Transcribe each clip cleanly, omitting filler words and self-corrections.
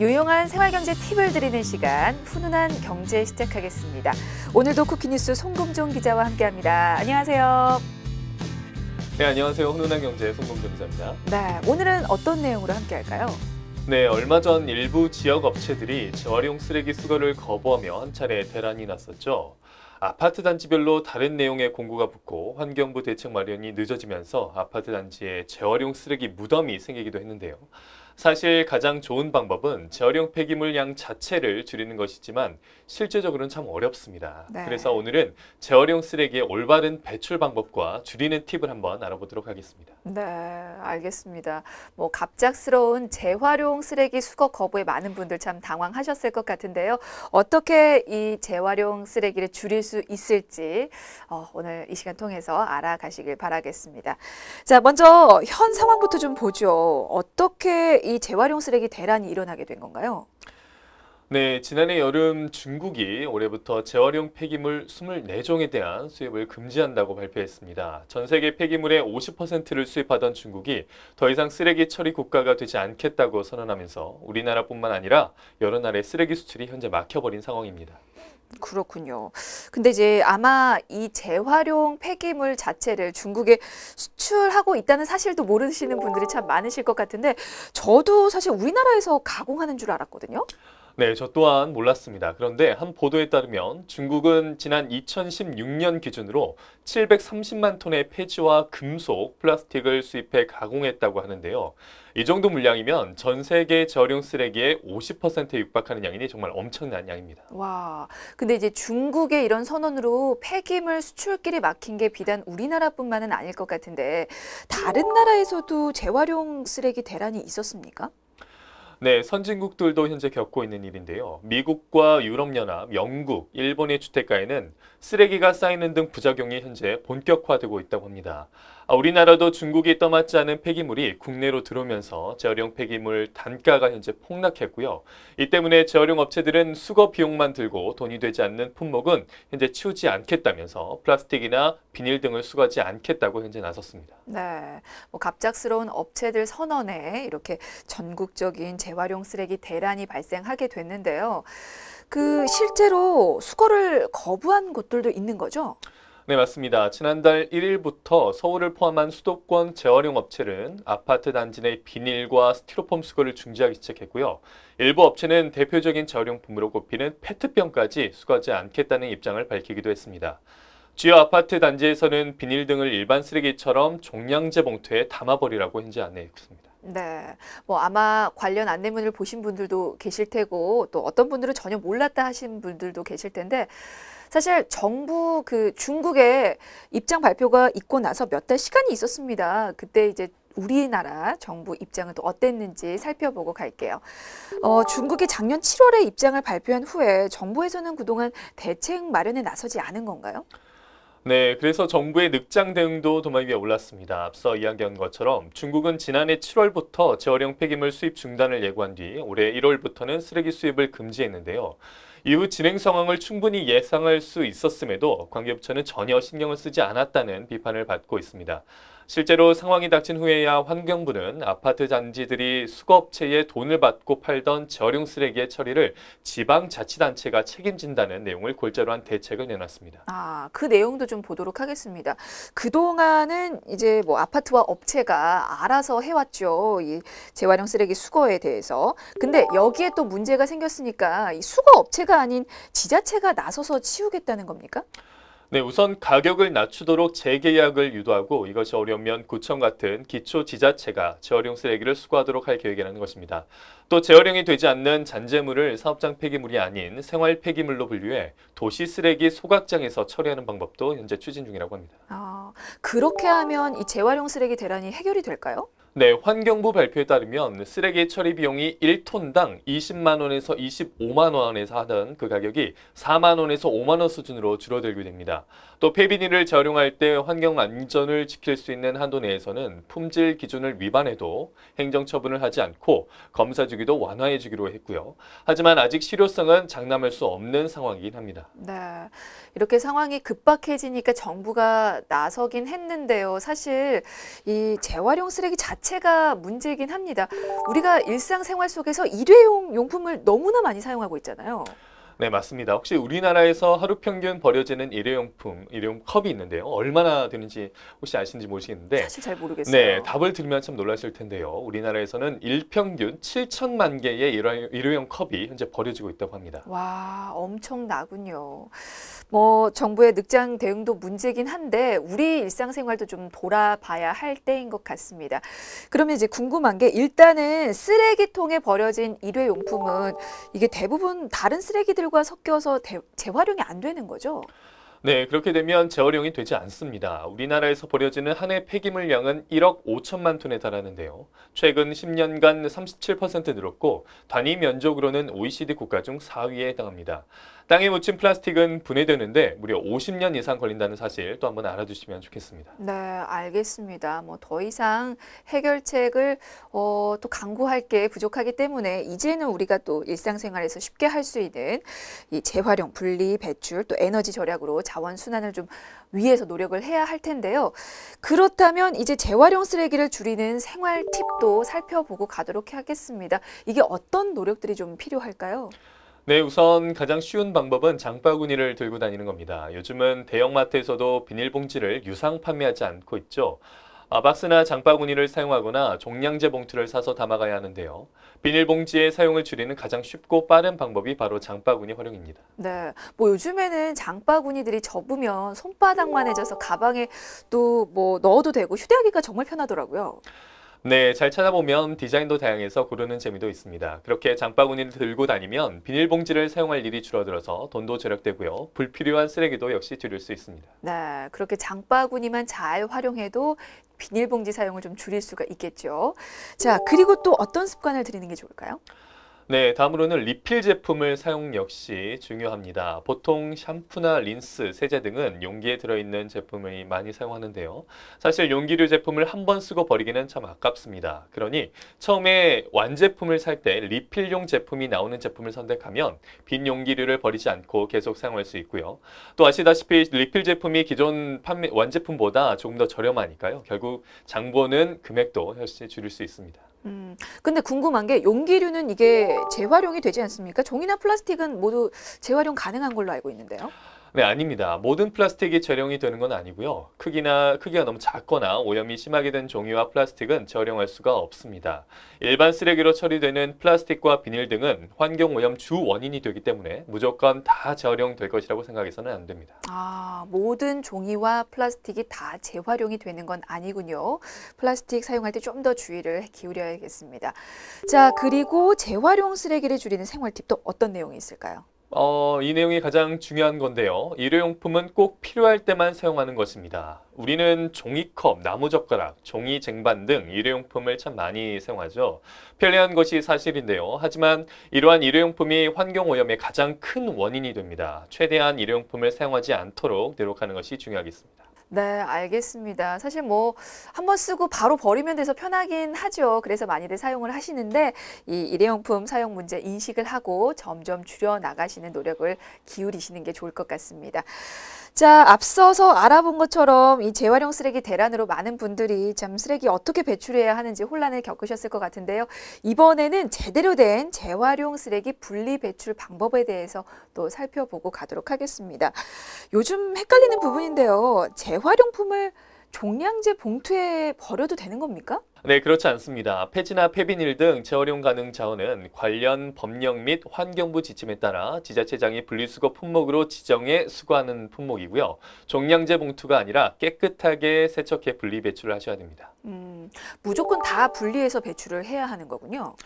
유용한 생활경제 팁을 드리는 시간, 훈훈한 경제 시작하겠습니다. 오늘도 쿠키뉴스 송금종 기자와 함께합니다. 안녕하세요. 네, 안녕하세요. 훈훈한 경제 송금종 기자입니다. 네, 오늘은 어떤 내용으로 함께할까요? 네, 얼마 전 일부 지역 업체들이 재활용 쓰레기 수거를 거부하며 한 차례 대란이 났었죠. 아파트 단지별로 다른 내용의 공고가 붙고 환경부 대책 마련이 늦어지면서 아파트 단지에 재활용 쓰레기 무덤이 생기기도 했는데요. 사실 가장 좋은 방법은 재활용 폐기물 양 자체를 줄이는 것이지만 실제적으로는 참 어렵습니다. 네. 그래서 오늘은 재활용 쓰레기의 올바른 배출 방법과 줄이는 팁을 한번 알아보도록 하겠습니다. 네, 알겠습니다. 갑작스러운 재활용 쓰레기 수거 거부에 많은 분들 참 당황하셨을 것 같은데요. 어떻게 이 재활용 쓰레기를 줄일 수 있을지 오늘 이 시간 통해서 알아가시길 바라겠습니다. 자, 먼저 현 상황부터 좀 보죠. 어떻게 이 재활용 쓰레기 대란이 일어나게 된 건가요? 네, 지난해 여름 중국이 올해부터 재활용 폐기물 24종에 대한 수입을 금지한다고 발표했습니다. 전 세계 폐기물의 50%를 수입하던 중국이 더 이상 쓰레기 처리 국가가 되지 않겠다고 선언하면서 우리나라뿐만 아니라 여러 나라의 쓰레기 수출이 현재 막혀버린 상황입니다. 그렇군요. 근데 이제 아마 이 재활용 폐기물 자체를 중국에 수출하고 있다는 사실도 모르시는 분들이 참 많으실 것 같은데 저도 사실 우리나라에서 가공하는 줄 알았거든요. 네, 저 또한 몰랐습니다. 그런데 한 보도에 따르면 중국은 지난 2016년 기준으로 730만 톤의 폐지와 금속, 플라스틱을 수입해 가공했다고 하는데요. 이 정도 물량이면 전 세계 재활용 쓰레기의 50%에 육박하는 양이니 정말 엄청난 양입니다. 와, 근데 이제 중국의 이런 선언으로 폐기물 수출길이 막힌 게 비단 우리나라뿐만은 아닐 것 같은데 다른 나라에서도 재활용 쓰레기 대란이 있었습니까? 네, 선진국들도 현재 겪고 있는 일인데요. 미국과 유럽연합, 영국, 일본의 주택가에는 쓰레기가 쌓이는 등 부작용이 현재 본격화되고 있다고 합니다. 우리나라도 중국이 떠맡지 않은 폐기물이 국내로 들어오면서 재활용 폐기물 단가가 현재 폭락했고요. 이 때문에 재활용 업체들은 수거 비용만 들고 돈이 되지 않는 품목은 현재 치우지 않겠다면서 플라스틱이나 비닐 등을 수거하지 않겠다고 현재 나섰습니다. 네, 갑작스러운 업체들 선언에 이렇게 전국적인 재활용 쓰레기 대란이 발생하게 됐는데요. 실제로 수거를 거부한 곳들도 있는 거죠? 네, 맞습니다. 지난달 1일부터 서울을 포함한 수도권 재활용 업체는 아파트 단지 내 비닐과 스티로폼 수거를 중지하기 시작했고요. 일부 업체는 대표적인 재활용품으로 꼽히는 페트병까지 수거하지 않겠다는 입장을 밝히기도 했습니다. 주요 아파트 단지에서는 비닐 등을 일반 쓰레기처럼 종량제 봉투에 담아버리라고 현재 안내했습니다. 네, 아마 관련 안내문을 보신 분들도 계실 테고 또 어떤 분들은 전혀 몰랐다 하신 분들도 계실 텐데 사실 정부 중국의 입장 발표가 있고 나서 몇 달 시간이 있었습니다. 그때 이제 우리나라 정부 입장은 또 어땠는지 살펴보고 갈게요. 중국이 작년 7월에 입장을 발표한 후에 정부에서는 그동안 대책 마련에 나서지 않은 건가요? 네, 그래서 정부의 늑장 대응도 도마 위에 올랐습니다. 앞서 이야기한 것처럼 중국은 지난해 7월부터 재활용 폐기물 수입 중단을 예고한 뒤 올해 1월부터는 쓰레기 수입을 금지했는데요. 이후 진행 상황을 충분히 예상할 수 있었음에도 관계부처는 전혀 신경을 쓰지 않았다는 비판을 받고 있습니다. 실제로 상황이 닥친 후에야 환경부는 아파트 단지들이 수거업체에 돈을 받고 팔던 재활용 쓰레기의 처리를 지방자치단체가 책임진다는 내용을 골자로 한 대책을 내놨습니다. 그 내용도 좀 보도록 하겠습니다. 그동안은 이제 아파트와 업체가 알아서 해왔죠. 이 재활용 쓰레기 수거에 대해서. 근데 여기에 또 문제가 생겼으니까 이 수거 업체가 아닌 지자체가 나서서 치우겠다는 겁니까? 네, 우선 가격을 낮추도록 재계약을 유도하고 이것이 어려우면 구청 같은 기초 지자체가 재활용 쓰레기를 수거하도록 할 계획이라는 것입니다. 또 재활용이 되지 않는 잔재물을 사업장 폐기물이 아닌 생활 폐기물로 분류해 도시 쓰레기 소각장에서 처리하는 방법도 현재 추진 중이라고 합니다. 그렇게 하면 이 재활용 쓰레기 대란이 해결이 될까요? 네, 환경부 발표에 따르면 쓰레기 처리 비용이 1톤당 20만 원에서 25만 원에서 하던 그 가격이 4만 원에서 5만 원 수준으로 줄어들게 됩니다. 또 폐비닐을 재활용할 때 환경 안전을 지킬 수 있는 한도 내에서는 품질 기준을 위반해도 행정 처분을 하지 않고 검사 주기도 완화해 주기로 했고요. 하지만 아직 실효성은 장담할 수 없는 상황이긴 합니다. 네, 이렇게 상황이 급박해지니까 정부가 나서긴 했는데요. 사실 이 재활용 쓰레기 자체 자체가 문제이긴 합니다. 우리가 일상생활 속에서 일회용 용품을 너무나 많이 사용하고 있잖아요. 네, 맞습니다. 혹시 우리나라에서 하루 평균 버려지는 일회용품, 일회용 컵이 있는데요. 얼마나 되는지 혹시 아시는지 모르시겠는데 사실 잘 모르겠어요. 네, 답을 들으면 참 놀라실 텐데요. 우리나라에서는 일평균 7천만 개의 일회용 컵이 현재 버려지고 있다고 합니다. 와, 엄청나군요. 뭐 정부의 늑장 대응도 문제긴 한데 우리 일상생활도 좀 돌아봐야 할 때인 것 같습니다. 그러면 이제 궁금한 게 일단은 쓰레기통에 버려진 일회용품은 이게 대부분 다른 쓰레기들과 섞여서 재활용이 안 되는 거죠? 네, 그렇게 되면 재활용이 되지 않습니다. 우리나라에서 버려지는 한 해 폐기물 양은 1억 5천만 톤에 달하는데요. 최근 10년간 37% 늘었고 단위 면적으로는 OECD 국가 중 4위에 해당합니다. 땅에 묻힌 플라스틱은 분해되는데 무려 50년 이상 걸린다는 사실 또 한번 알아두시면 좋겠습니다. 네, 알겠습니다. 뭐 더 이상 해결책을 또 강구할 게 부족하기 때문에 이제는 우리가 또 일상생활에서 쉽게 할 수 있는 이 재활용, 분리, 배출, 또 에너지 절약으로 자원 순환을 좀 위해서 노력을 해야 할 텐데요. 그렇다면 이제 재활용 쓰레기를 줄이는 생활 팁도 살펴보고 가도록 하겠습니다. 이게 어떤 노력들이 좀 필요할까요? 네, 우선 가장 쉬운 방법은 장바구니를 들고 다니는 겁니다. 요즘은 대형마트에서도 비닐봉지를 유상 판매하지 않고 있죠. 박스나 장바구니를 사용하거나 종량제 봉투를 사서 담아가야 하는데요. 비닐봉지의 사용을 줄이는 가장 쉽고 빠른 방법이 바로 장바구니 활용입니다. 네, 뭐 요즘에는 장바구니들이 접으면 손바닥만 해져서 가방에 또 뭐 넣어도 되고 휴대하기가 정말 편하더라고요. 네, 잘 찾아보면 디자인도 다양해서 고르는 재미도 있습니다. 그렇게 장바구니를 들고 다니면 비닐봉지를 사용할 일이 줄어들어서 돈도 절약되고요. 불필요한 쓰레기도 역시 줄일 수 있습니다. 네, 그렇게 장바구니만 잘 활용해도 비닐봉지 사용을 좀 줄일 수가 있겠죠. 자, 그리고 또 어떤 습관을 들이는 게 좋을까요? 네, 다음으로는 리필 제품을 사용 역시 중요합니다. 보통 샴푸나 린스, 세제 등은 용기에 들어있는 제품을 많이 사용하는데요. 사실 용기류 제품을 한 번 쓰고 버리기는 참 아깝습니다. 그러니 처음에 완제품을 살 때 리필용 제품이 나오는 제품을 선택하면 빈 용기류를 버리지 않고 계속 사용할 수 있고요. 또 아시다시피 리필 제품이 기존 완제품보다 조금 더 저렴하니까요. 결국 장보는 금액도 훨씬 줄일 수 있습니다. 근데 궁금한 게 용기류는 이게 재활용이 되지 않습니까? 종이나 플라스틱은 모두 재활용 가능한 걸로 알고 있는데요. 네, 아닙니다. 모든 플라스틱이 재활용이 되는 건 아니고요. 크기가 너무 작거나 오염이 심하게 된 종이와 플라스틱은 재활용할 수가 없습니다. 일반 쓰레기로 처리되는 플라스틱과 비닐 등은 환경 오염 주 원인이 되기 때문에 무조건 다 재활용될 것이라고 생각해서는 안 됩니다. 아, 모든 종이와 플라스틱이 다 재활용이 되는 건 아니군요. 플라스틱 사용할 때 좀 더 주의를 기울여야겠습니다. 자, 그리고 재활용 쓰레기를 줄이는 생활 팁도 어떤 내용이 있을까요? 이 내용이 가장 중요한 건데요. 일회용품은 꼭 필요할 때만 사용하는 것입니다. 우리는 종이컵, 나무젓가락, 종이 쟁반 등 일회용품을 참 많이 사용하죠. 편리한 것이 사실인데요. 하지만 이러한 일회용품이 환경오염의 가장 큰 원인이 됩니다. 최대한 일회용품을 사용하지 않도록 노력하는 것이 중요하겠습니다. 네, 알겠습니다. 사실 뭐 한번 쓰고 바로 버리면 돼서 편하긴 하죠. 그래서 많이들 사용을 하시는데 이 일회용품 사용 문제 인식을 하고 점점 줄여 나가시는 노력을 기울이시는 게 좋을 것 같습니다. 자, 앞서서 알아본 것처럼 이 재활용 쓰레기 대란으로 많은 분들이 참 쓰레기 어떻게 배출해야 하는지 혼란을 겪으셨을 것 같은데요. 이번에는 제대로 된 재활용 쓰레기 분리 배출 방법에 대해서 또 살펴보고 가도록 하겠습니다. 요즘 헷갈리는 부분인데요. 재활용품을 종량제 봉투에 버려도 되는 겁니까? 네, 그렇지 않습니다. 폐지나 폐비닐 등 재활용 가능 자원은 관련 법령 및 환경부 지침에 따라 지자체장이 분리수거 품목으로 지정해 수거하는 품목이고요. 종량제 봉투가 아니라 깨끗하게 세척해 분리 배출을 하셔야 됩니다. 무조건 다 분리해서 배출을 해야 하는 거군요.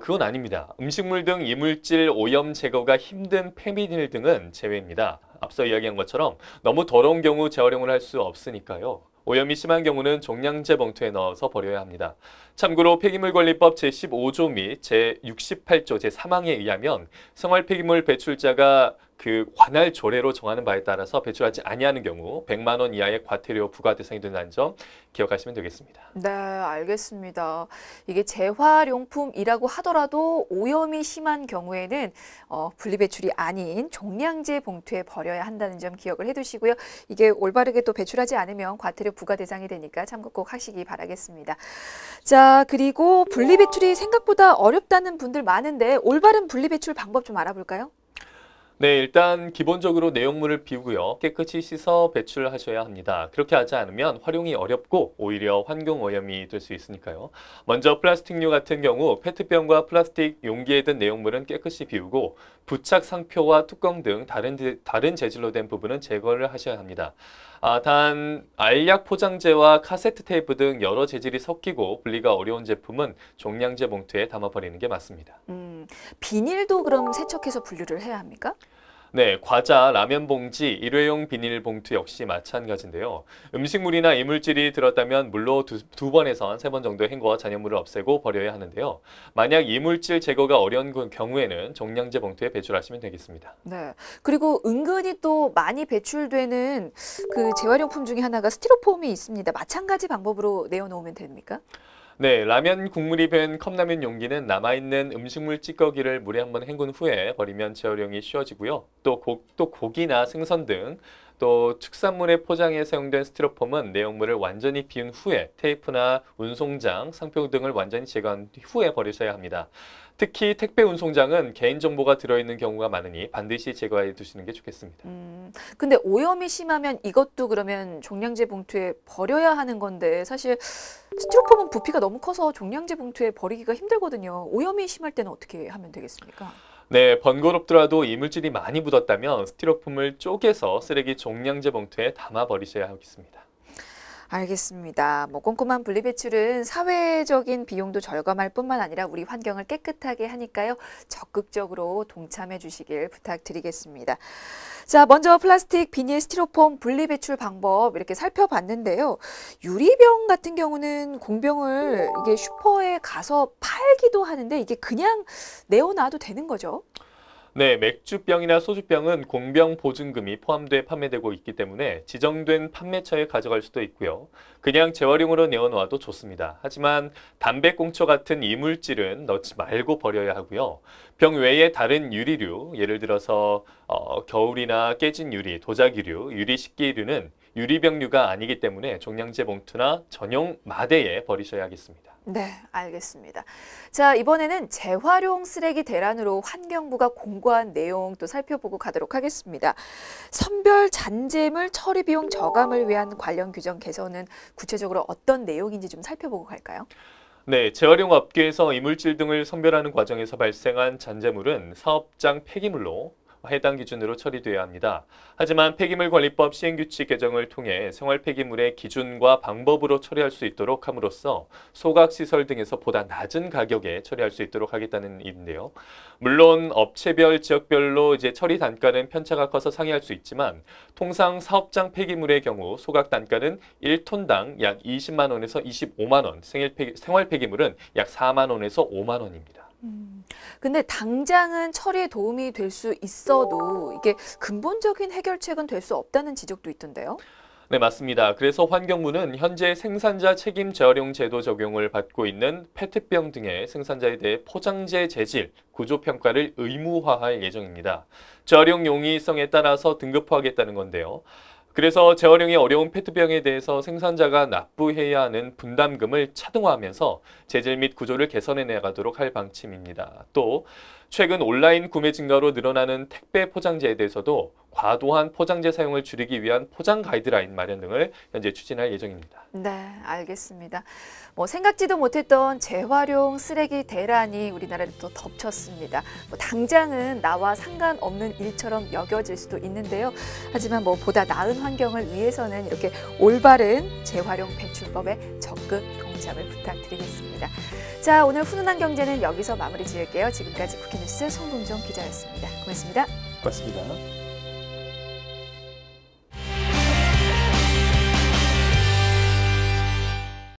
그건 아닙니다. 음식물 등 이물질 오염 제거가 힘든 폐비닐 등은 제외입니다. 앞서 이야기한 것처럼 너무 더러운 경우 재활용을 할 수 없으니까요. 오염이 심한 경우는 종량제 봉투에 넣어서 버려야 합니다. 참고로 폐기물관리법 제15조 및 제68조 제3항에 의하면 생활 폐기물 배출자가 그 관할 조례로 정하는 바에 따라서 배출하지 아니하는 경우 100만 원 이하의 과태료 부과 대상이 된다는 점 기억하시면 되겠습니다. 네, 알겠습니다. 이게 재활용품이라고 하더라도 오염이 심한 경우에는 분리배출이 아닌 종량제 봉투에 버려야 한다는 점 기억을 해두시고요. 이게 올바르게 또 배출하지 않으면 과태료 부과 대상이 되니까 참고 꼭 하시기 바라겠습니다. 자, 그리고 분리배출이 생각보다 어렵다는 분들 많은데 올바른 분리배출 방법 좀 알아볼까요? 네, 일단 기본적으로 내용물을 비우고요. 깨끗이 씻어 배출하셔야 합니다. 그렇게 하지 않으면 활용이 어렵고 오히려 환경오염이 될 수 있으니까요. 먼저 플라스틱류 같은 경우 페트병과 플라스틱 용기에 든 내용물은 깨끗이 비우고 부착 상표와 뚜껑 등 다른 재질로 된 부분은 제거를 하셔야 합니다. 단 알약 포장재와 카세트 테이프 등 여러 재질이 섞이고 분리가 어려운 제품은 종량제 봉투에 담아버리는 게 맞습니다. 비닐도 그럼 세척해서 분류를 해야 합니까? 네, 과자, 라면 봉지, 일회용 비닐봉투 역시 마찬가지인데요. 음식물이나 이물질이 들었다면 물로 두 번에서 세 번 정도 헹궈 잔여물을 없애고 버려야 하는데요. 만약 이물질 제거가 어려운 경우에는 종량제 봉투에 배출하시면 되겠습니다. 네. 그리고 은근히 또 많이 배출되는 그 재활용품 중에 하나가 스티로폼이 있습니다. 마찬가지 방법으로 내어놓으면 됩니까? 네, 라면 국물이 밴 컵라면 용기는 남아있는 음식물 찌꺼기를 물에 한번 헹군 후에 버리면 재활용이 쉬워지고요. 또 고기나 생선 등 또 축산물의 포장에 사용된 스티로폼은 내용물을 완전히 비운 후에 테이프나 운송장, 상표 등을 완전히 제거한 후에 버리셔야 합니다. 특히 택배 운송장은 개인정보가 들어있는 경우가 많으니 반드시 제거해 두시는 게 좋겠습니다. 근데 오염이 심하면 이것도 그러면 종량제 봉투에 버려야 하는 건데 사실 스티로폼은 부피가 너무 커서 종량제 봉투에 버리기가 힘들거든요. 오염이 심할 때는 어떻게 하면 되겠습니까? 네, 번거롭더라도 이물질이 많이 묻었다면 스티로폼을 쪼개서 쓰레기 종량제 봉투에 담아 버리셔야 하겠습니다. 알겠습니다. 꼼꼼한 분리배출은 사회적인 비용도 절감할 뿐만 아니라 우리 환경을 깨끗하게 하니까요. 적극적으로 동참해 주시길 부탁드리겠습니다. 자, 먼저 플라스틱, 비닐, 스티로폼 분리배출 방법 이렇게 살펴봤는데요. 유리병 같은 경우는 공병을 이게 슈퍼에 가서 팔기도 하는데 이게 그냥 내어놔도 되는 거죠? 네, 맥주병이나 소주병은 공병 보증금이 포함돼 판매되고 있기 때문에 지정된 판매처에 가져갈 수도 있고요. 그냥 재활용으로 내어놓아도 좋습니다. 하지만 담배꽁초 같은 이물질은 넣지 말고 버려야 하고요. 병 외에 다른 유리류, 예를 들어서 겨울이나 깨진 유리, 도자기류, 유리 식기류는 유리병류가 아니기 때문에 종량제 봉투나 전용 마대에 버리셔야 하겠습니다. 네, 알겠습니다. 자, 이번에는 재활용 쓰레기 대란으로 환경부가 공고한 내용 또 살펴보고 가도록 하겠습니다. 선별 잔재물 처리 비용 저감을 위한 관련 규정 개선은 구체적으로 어떤 내용인지 좀 살펴보고 갈까요? 네, 재활용 업계에서 이물질 등을 선별하는 과정에서 발생한 잔재물은 사업장 폐기물로 해당 기준으로 처리돼야 합니다. 하지만 폐기물관리법 시행규칙 개정을 통해 생활 폐기물의 기준과 방법으로 처리할 수 있도록 함으로써 소각시설 등에서 보다 낮은 가격에 처리할 수 있도록 하겠다는 일인데요. 물론 업체별, 지역별로 처리 단가는 편차가 커서 상이할 수 있지만 통상 사업장 폐기물의 경우 소각 단가는 1톤당 약 20만 원에서 25만 원, 생활 폐기물은 약 4만 원에서 5만 원입니다. 근데 당장은 처리에 도움이 될 수 있어도 이게 근본적인 해결책은 될 수 없다는 지적도 있던데요. 네, 맞습니다. 그래서 환경부는 현재 생산자 책임 재활용 제도 적용을 받고 있는 페트병 등의 생산자에 대해 포장재 재질, 구조 평가를 의무화할 예정입니다. 재활용 용이성에 따라서 등급화하겠다는 건데요. 그래서 재활용이 어려운 페트병에 대해서 생산자가 납부해야 하는 분담금을 차등화하면서 재질 및 구조를 개선해 나가도록 할 방침입니다. 또 최근 온라인 구매 증가로 늘어나는 택배 포장재에 대해서도 과도한 포장재 사용을 줄이기 위한 포장 가이드라인 마련 등을 현재 추진할 예정입니다. 네, 알겠습니다. 생각지도 못했던 재활용 쓰레기 대란이 우리나라를 또 덮쳤습니다. 당장은 나와 상관없는 일처럼 여겨질 수도 있는데요. 하지만 보다 나은 환경을 위해서는 이렇게 올바른 재활용 배출법에 적극 동참을 부탁드리겠습니다. 자, 오늘 훈훈한 경제는 여기서 마무리 지을게요. 지금까지 국회뉴스 송금종 기자였습니다. 고맙습니다. 고맙습니다.